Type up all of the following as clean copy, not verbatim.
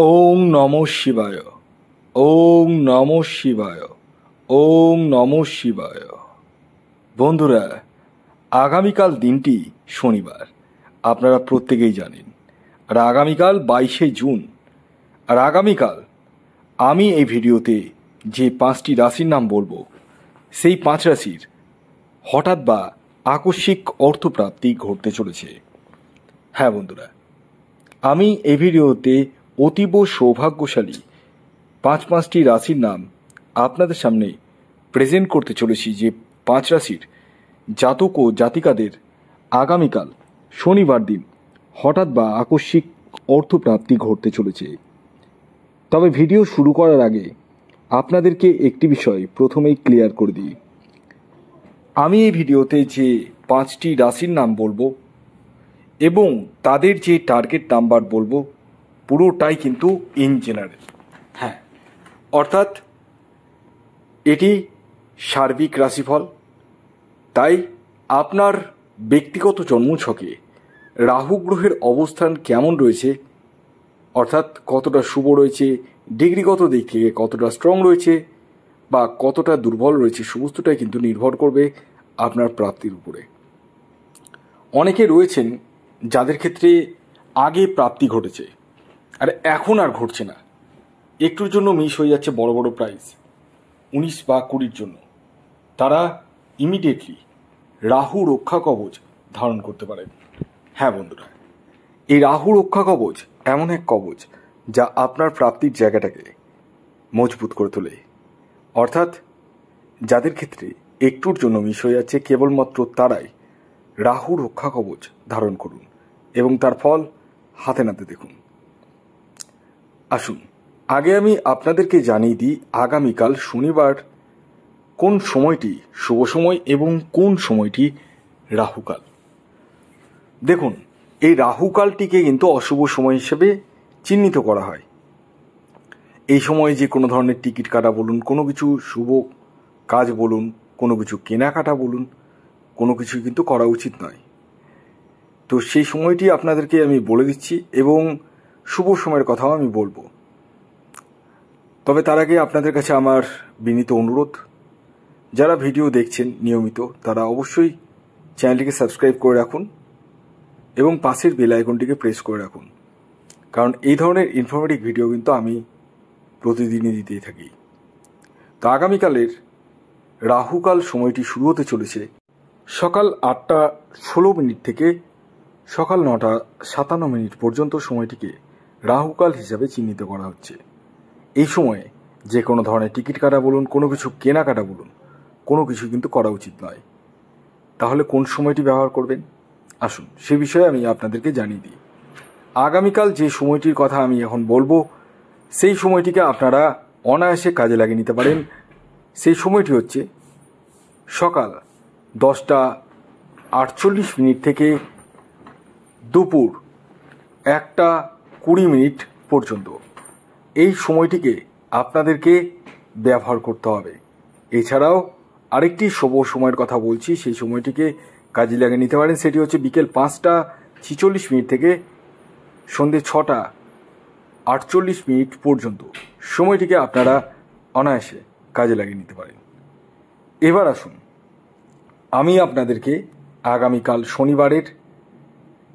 ওং নমঃ শিবায়। ওং নমঃ শিবায়। ওং নমঃ শিবায়। বন্ধুরা, আগামীকাল দিনটি শনিবার, আপনারা প্রত্যেকেই জানেন। আর আগামীকাল 22শে জুন। আর আগামীকাল আমি এই ভিডিওতে যে 5টি রাশির নাম বলবো, সেই 5 রাশির হঠাৎ বা আকস্মিক অর্থপ্রাপ্তি ঘটতে চলেছে। হ্যাঁ বন্ধুরা, আমি এই ভিডিওতে অতীব সৌভাগ্যশালী 5টি রাশির নাম আপনাদের সামনে প্রেজেন্ট করতে চলেছি, যে 5 রাশির জাতক ও জাতিকাদের আগামীকাল শনিবার দিন হঠাৎ বা আকস্মিক অর্থপ্রাপ্তি ঘটতে চলেছে। তবে ভিডিও শুরু করার আগে আপনাদেরকে একটি বিষয় প্রথমেই ক্লিয়ার করে দিই। আমি এই ভিডিওতে যে 5টি রাশির নাম বলবো এবং তাদের যে টার্গেট নাম্বার বলবো, পুরোটাই কিন্তু ইন জেনারেল। হ্যাঁ, অর্থাৎ এটি সার্বিক রাশিফল। তাই আপনার ব্যক্তিগত জন্মছকে রাহু গ্রহের অবস্থান কেমন রয়েছে, অর্থাৎ কতটা শুভ রয়েছে, ডিগ্রিগত দিক থেকে কতটা স্ট্রং রয়েছে বা কতটা দুর্বল রয়েছে, সমস্তটাই কিন্তু নির্ভর করবে আপনার প্রাপ্তির উপরে। অনেকে রয়েছেন যাদের ক্ষেত্রে আগে প্রাপ্তি ঘটেছে আর এখন আর ঘটছে না, একটুর জন্য মিস হয়ে যাচ্ছে বড় বড় প্রাইজ 19 বা 20-র জন্য। তারা ইমিডিয়েটলি রাহু রক্ষা কবচ ধারণ করতে পারেন। হ্যাঁ বন্ধুরা, এই রাহু রক্ষা কবচ এমন এক কবচ যা আপনার প্রাপ্তির জায়গাটাকে মজবুত করে তোলে। অর্থাৎ যাদের ক্ষেত্রে একটুর জন্য মিস হয়ে যাচ্ছে, কেবলমাত্র তারাই রাহু রক্ষা কবচ ধারণ করুন এবং তার ফল হাতে নাতে দেখুন। আসুন, আগে আমি আপনাদেরকে জানিয়ে দিই আগামীকাল শনিবার কোন সময়টি শুভ সময় এবং কোন সময়টি রাহুকাল। দেখুন, এই রাহুকালটিকে কিন্তু অশুভ সময় হিসেবে চিহ্নিত করা হয়। এই সময়ে যে কোনো ধরনের টিকিট কাটা বলুন, কোনো কিছু শুভ কাজ বলুন, কোনো কিছু কেনাকাটা বলুন, কোনো কিছু কিন্তু করা উচিত নয়। তো সেই সময়টি আপনাদেরকে আমি বলে দিচ্ছি এবং শুভ সময়ের কথাও আমি বলবো। তবে তার আগে আপনাদের কাছে আমার বিনীত অনুরোধ, যারা ভিডিও দেখছেন নিয়মিত তারা অবশ্যই চ্যানেলটিকে সাবস্ক্রাইব করে রাখুন এবং পাশের বেল আইকনটিকে প্রেস করে রাখুন, কারণ এই ধরনের ইনফরমেটিভ ভিডিও কিন্তু আমি প্রতিদিনই দিতেই থাকি। তো আগামীকালের রাহুকাল সময়টি শুরু হতে চলেছে সকাল 8টা 16 মিনিট থেকে সকাল 9টা 57 মিনিট পর্যন্ত। সময়টিকে রাহুকাল হিসাবে চিহ্নিত করা হচ্ছে। এই সময়ে যে কোনো ধরনের টিকিট কাটা বলুন, কোনো কিছু কেনাকাটা বলুন, কোনো কিছু কিন্তু করা উচিত নয়। তাহলে কোন সময়টি ব্যবহার করবেন, আসুন সে বিষয়ে আমি আপনাদেরকে জানিয়ে দিই। আগামীকাল যে সময়টির কথা আমি এখন বলবো, সেই সময়টিকে আপনারা অনায়াসে কাজে লাগিয়ে নিতে পারেন। সেই সময়টি হচ্ছে সকাল 10টা 48 মিনিট থেকে দুপুর 1টা 20 মিনিট পর্যন্ত। এই সময়টিকে আপনাদেরকে ব্যবহার করতে হবে। এছাড়াও আরেকটি শুভ সময়ের কথা বলছি, সেই সময়টিকে কাজে লাগিয়ে নিতে পারেন। সেটি হচ্ছে বিকেল 5টা 46 মিনিট থেকে সন্ধ্যে 6টা 48 মিনিট পর্যন্ত। সময়টিকে আপনারা অনায়াসে কাজে লাগিয়ে নিতে পারেন। এবার আসুন, আমি আপনাদেরকে আগামীকাল শনিবারের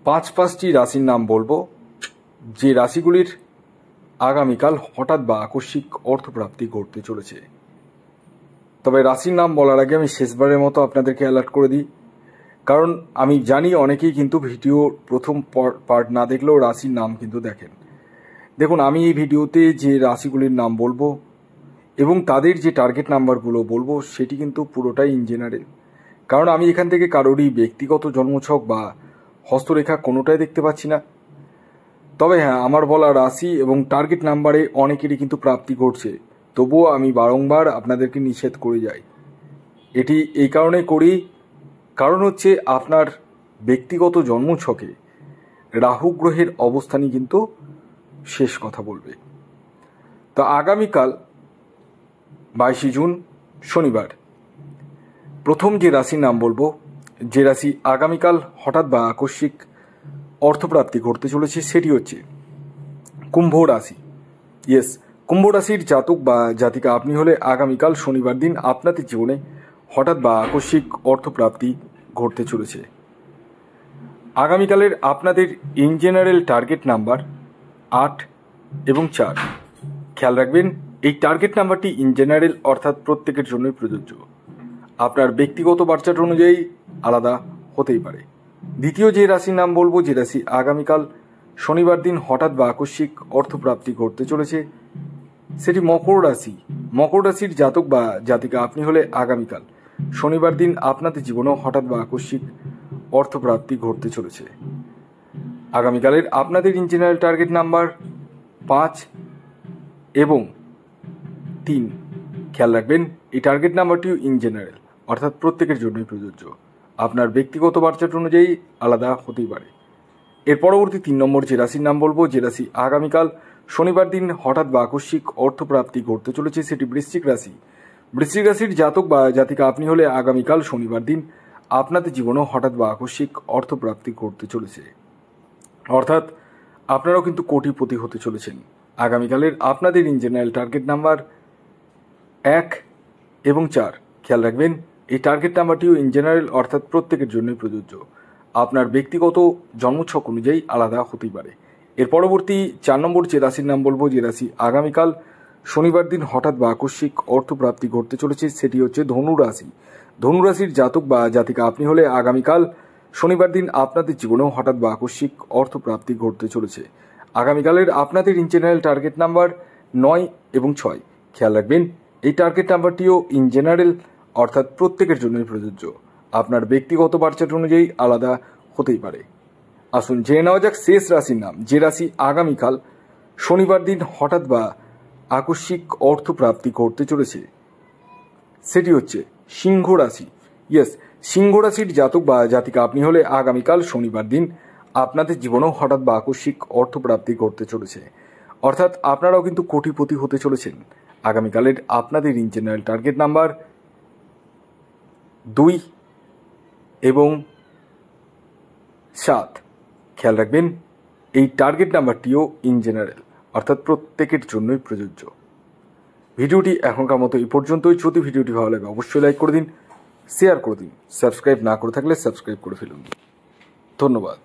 5টি রাশির নাম বলবো, যে রাশিগুলির আগামীকাল হঠাৎ বা আকস্মিক অর্থপ্রাপ্তি ঘটতে চলেছে। তবে রাশির নাম বলার আগে আমি শেষবারের মতো আপনাদেরকে অ্যালার্ট করে দিই, কারণ আমি জানি অনেকেই কিন্তু ভিডিওর প্রথম পার্ট না দেখলেও রাশির নাম কিন্তু দেখেন। দেখুন, আমি এই ভিডিওতে যে রাশিগুলির নাম বলবো এবং তাদের যে টার্গেট নাম্বারগুলো বলবো, সেটি কিন্তু পুরোটাই ইন জেনারেল। কারণ আমি এখান থেকে কারোরই ব্যক্তিগত জন্মছক বা হস্তরেখা কোনোটাই দেখতে পাচ্ছি না। তবে হ্যাঁ, আমার বলা রাশি এবং টার্গেট নাম্বারে অনেকেরই কিন্তু প্রাপ্তি ঘটছে, তবুও আমি বারংবার আপনাদেরকে নিষেধ করে যাই। এটি এই কারণে করি, কারণ হচ্ছে আপনার ব্যক্তিগত জন্মছকে রাহু গ্রহের অবস্থানই কিন্তু শেষ কথা বলবে। তো আগামীকাল 22শে জুন শনিবার প্রথম যে রাশির নাম বলবো, যে রাশি আগামীকাল হঠাৎ বা আকস্মিক অর্থপ্রাপ্তি ঘটতে চলেছে, সেটি হচ্ছে কুম্ভ রাশি। ইয়েস, কুম্ভ রাশির জাতক বা জাতিকা আপনি হলে আগামীকাল শনিবার দিন আপনাদের জীবনে হঠাৎ বা আকস্মিক অর্থপ্রাপ্তি ঘটতে চলেছে। আগামীকালের আপনাদের ইন জেনারেল টার্গেট নাম্বার 8 এবং 4। খেয়াল রাখবেন, এই টার্গেট নাম্বারটি ইন জেনারেল অর্থাৎ প্রত্যেকের জন্যই প্রযোজ্য। আপনার ব্যক্তিগত বার্চার্ট অনুযায়ী আলাদা হতেই পারে। দ্বিতীয় যে রাশির নাম বলবো, যে রাশি আগামীকাল শনিবার দিন হঠাৎ বা আকস্মিক অর্থপ্রাপ্তি ঘটতে চলেছে, সেটি মকর রাশি। মকর রাশির জাতক বা জাতিকা আপনি হলে আগামীকাল শনিবার দিন আপনাদের জীবনেও হঠাৎ বা আকস্মিক অর্থপ্রাপ্তি ঘটতে চলেছে। আগামীকালের আপনাদের ইন জেনারেল টার্গেট নাম্বার 5 এবং 3। খেয়াল রাখবেন, এই টার্গেট নাম্বারটিও ইন জেনারেল অর্থাৎ প্রত্যেকের জন্যই প্রযোজ্য। আপনার ব্যক্তিগত বার্চার্ট অনুযায়ী আলাদা হতেই পারে। এর পরবর্তী 3 নম্বর যে রাশির নাম বলবো, যে রাশি আগামীকাল শনিবার দিন হঠাৎ বা আকস্মিক অর্থপ্রাপ্তি ঘটতে চলেছে, সেটি বৃশ্চিক রাশি। বৃশ্চিক রাশির জাতক বা জাতিকা আপনি হলে আগামীকাল শনিবার দিন আপনাদের জীবনেও হঠাৎ বা আকস্মিক অর্থপ্রাপ্তি ঘটতে চলেছে, অর্থাৎ আপনারাও কিন্তু কোটিপতি হতে চলেছেন। আগামীকালের আপনাদের ইন জেনারেল টার্গেট নাম্বার 1 এবং 4। খেয়াল রাখবেন, এই টার্গেট নাম্বারটিও ইন জেনারেল অর্থাৎ প্রত্যেকের জন্যই প্রযোজ্য। আপনার ব্যক্তিগত জন্মছক অনুযায়ী আলাদা হতেই পারে। এর পরবর্তী 4 নম্বর যে রাশির নাম বলবো, যে রাশি আগামীকাল শনিবার দিন হঠাৎ বা আকস্মিক অর্থপ্রাপ্তি ঘটতে চলেছে, সেটি হচ্ছে ধনু রাশি। ধনু রাশির জাতক বা জাতিকা আপনি হলে আগামীকাল শনিবার দিন আপনাদের জীবনেও হঠাৎ বা আকস্মিক অর্থপ্রাপ্তি ঘটতে চলেছে। আগামীকালের আপনাদের ইন জেনারেল টার্গেট নাম্বার 9 এবং 6। খেয়াল রাখবেন, এই টার্গেট নাম্বারটিও ইন জেনারেল অর্থাৎ প্রত্যেকের জন্যই প্রযোজ্য। আপনার ব্যক্তিগত বার্চার্ট অনুযায়ী আলাদা হতেই পারে। আসুন জেনে নেওয়া যাক শেষ রাশির নাম, যে রাশি আগামীকাল শনিবার দিন হঠাৎ বা আকস্মিক অর্থপ্রাপ্তি ঘটতে চলেছে, সেটি হচ্ছে সিংহ রাশি। ইয়েস, সিংহ রাশির জাতক বা জাতিকা আপনি হলে আগামীকাল শনিবার দিন আপনাদের জীবনেও হঠাৎ বা আকস্মিক অর্থপ্রাপ্তি ঘটতে চলেছে, অর্থাৎ আপনারাও কিন্তু কোটিপতি হতে চলেছেন। আগামীকালের আপনাদের ইন জেনারেল টার্গেট নাম্বার 2 এবং 7। খেয়াল রাখবেন, এই টার্গেট নাম্বারটিও ইন জেনারেল অর্থাৎ প্রত্যেকের জন্যই প্রযোজ্য। ভিডিওটি এখনকার মতো এই পর্যন্তই। যদি ভিডিওটি ভালো লাগে অবশ্যই লাইক করে দিন, শেয়ার করে দিন, সাবস্ক্রাইব না করে থাকলে সাবস্ক্রাইব করে ফেলুন। ধন্যবাদ।